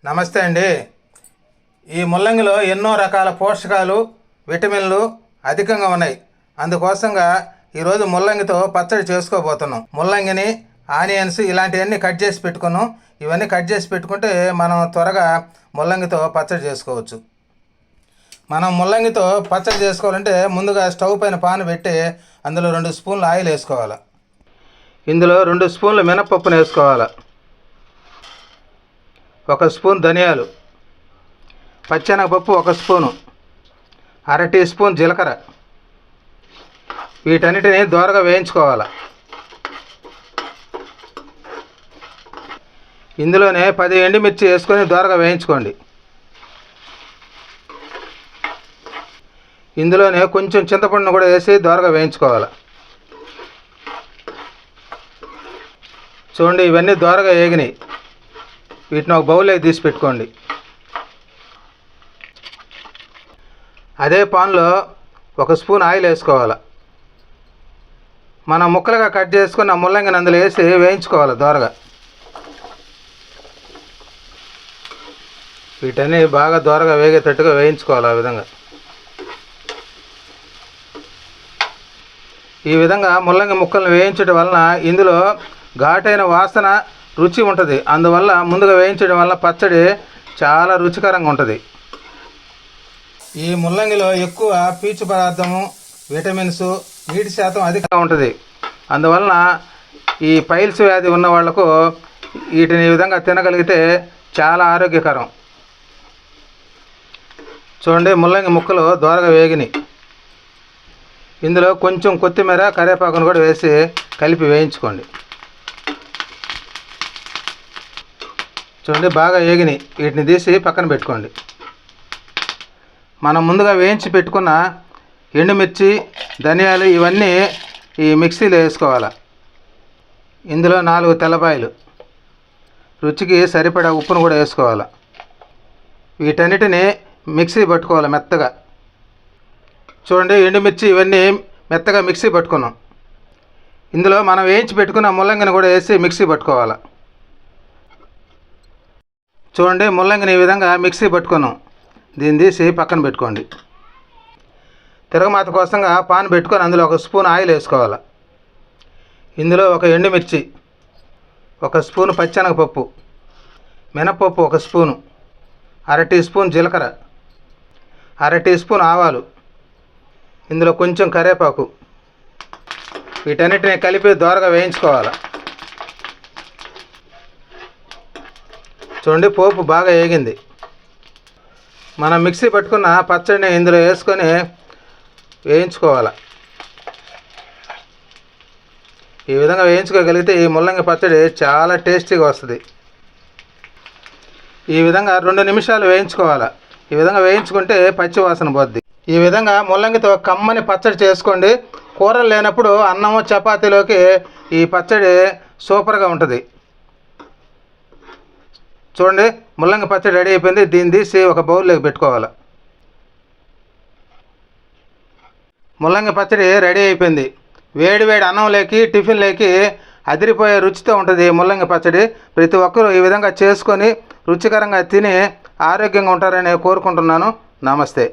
నమస్తే అండి. ఈ ముల్లంగిలో ఎన్నో రకాల పోషకాలు, విటమిన్లు అధికంగా ఉన్నాయి. అందుకోసంగా ఈరోజు ముల్లంగితో పచ్చడి చేసుకోబోతున్నాం. ముల్లంగిని, ఆనియన్స్ ఇలాంటివన్నీ కట్ చేసి పెట్టుకున్నాం. ఇవన్నీ కట్ చేసి పెట్టుకుంటే మనం త్వరగా ముల్లంగితో పచ్చడి చేసుకోవచ్చు. మనం ముల్లంగితో పచ్చడి చేసుకోవాలంటే ముందుగా స్టవ్ పైన పాన్ పెట్టి అందులో 2 స్పూన్లు ఆయిల్ వేసుకోవాలి. ఇందులో 2 స్పూన్లు మినపప్పును వేసుకోవాలి. 1 స్పూన్ ధనియాలు, పచ్చెనగపప్పు 1 స్పూను, 1/2 టీ స్పూన్ జీలకర్ర. వీటన్నిటిని దోరగా వేయించుకోవాలి. ఇందులోనే 10 ఎండుమిర్చి వేసుకొని దోరగా వేయించుకోండి. ఇందులోనే కొంచెం చింతపండును కూడా వేసి దోరగా వేయించుకోవాలి. చూడండి, ఇవన్నీ దోరగా వేగినాయి. వీటిని ఒక బౌల్లోకి తీసి పెట్టుకోండి. అదే పాన్లో 1 స్పూన్ ఆయిల్ వేసుకోవాలి. మనం ముక్కలుగా కట్ చేసుకుని ఆ ముల్లంగిని అందులో వేసి వేయించుకోవాలి దోరగా. వీటన్నీ బాగా దోరగా వేగేటట్టుగా వేయించుకోవాలి. ఆ విధంగా ఈ విధంగా ముల్లంగి ముక్కలను వేయించడం వలన ఇందులో ఘాటైన వాసన, రుచి ఉంటుంది. అందువల్ల ముందుగా వేయించడం వల్ల పచ్చడి చాలా రుచికరంగా ఉంటుంది. ఈ ముల్లంగిలో ఎక్కువ పీచు పదార్థము, విటమిన్స్, నీటి శాతం అధికంగా ఉంటుంది. అందువలన ఈ పైల్స్ వ్యాధి ఉన్న వాళ్లకు వీటిని ఈ విధంగా తినగలిగితే చాలా ఆరోగ్యకరం. చూడండి, ముల్లంగి ముక్కలు దోరగా వేగినాయి. ఇందులో కొంచెం కొత్తిమీర, కరివేపాకును కూడా వేసి కలిపి వేయించుకోండి. చూడండి, బాగా వేగినాయి. వీటిని తీసి పక్కన పెట్టుకోండి. మనం ముందుగా వేయించి పెట్టుకున్న ఎండుమిర్చి, ధనియాలు ఇవన్నీ ఈ మిక్సీలో వేసుకోవాలి. ఇందులో 4 తెల్లపాయలు, రుచికి సరిపడా ఉప్పును కూడా వేసుకోవాలి. వీటన్నిటిని మిక్సీ పట్టుకోవాలి మెత్తగా. చూడండి, ఎండుమిర్చి ఇవన్నీ మెత్తగా మిక్సీ పట్టుకున్నాం. ఇందులో మనం వేయించి పెట్టుకున్న ముల్లంగిని కూడా వేసి మిక్సీ పట్టుకోవాలి. చూడండి, ముల్లంగిని ఈ విధంగా మిక్సీ పట్టుకున్నాం. దీన్ని తీసి పక్కన పెట్టుకోండి. తిరగమాత కోసంగా పాన్ పెట్టుకొని అందులో 1 స్పూన్ ఆయిల్ వేసుకోవాలి. ఇందులో 1 ఎండుమిర్చి, 1 స్పూను పచ్చెనగపప్పు, మినపప్పు 1 స్పూను, 1/2 టీ స్పూన్ జీలకర్ర, 1/2 టీ స్పూన్ ఆవాలు, ఇందులో కొంచెం కరివేపాకు. వీటన్నిటిని కలిపి దోరగా వేయించుకోవాలి. చూడండి, పోపు బాగా వేగింది. మనం మిక్సీ పట్టుకున్న పచ్చడిని ఇందులో వేసుకొని వేయించుకోవాలి. ఈ విధంగా వేయించుకోగలిగితే ఈ ముల్లంగి పచ్చడి చాలా టేస్టీగా వస్తుంది. ఈ విధంగా 2 నిమిషాలు వేయించుకోవాలి. ఈ విధంగా వేయించుకుంటే పచ్చి వాసన పోద్ది. ఈ విధంగా ముల్లంగితో కమ్మని పచ్చడి చేసుకోండి. కూరలు లేనప్పుడు అన్నము, చపాతీలోకి ఈ పచ్చడి సూపర్గా ఉంటుంది. చూడండి, ముల్లంగి పచ్చడి రెడీ అయిపోయింది. దీన్ని తీసి ఒక బౌల్లోకి పెట్టుకోవాలి. ముల్లంగి పచ్చడి రెడీ అయిపోయింది. వేడి వేడి అన్నంలోకి, టిఫిన్లోకి అదిరిపోయే రుచితో ఉంటుంది ముల్లంగి పచ్చడి. ప్రతి ఒక్కరూ ఈ విధంగా చేసుకొని రుచికరంగా తిని ఆరోగ్యంగా ఉంటారని కోరుకుంటున్నాను. నమస్తే.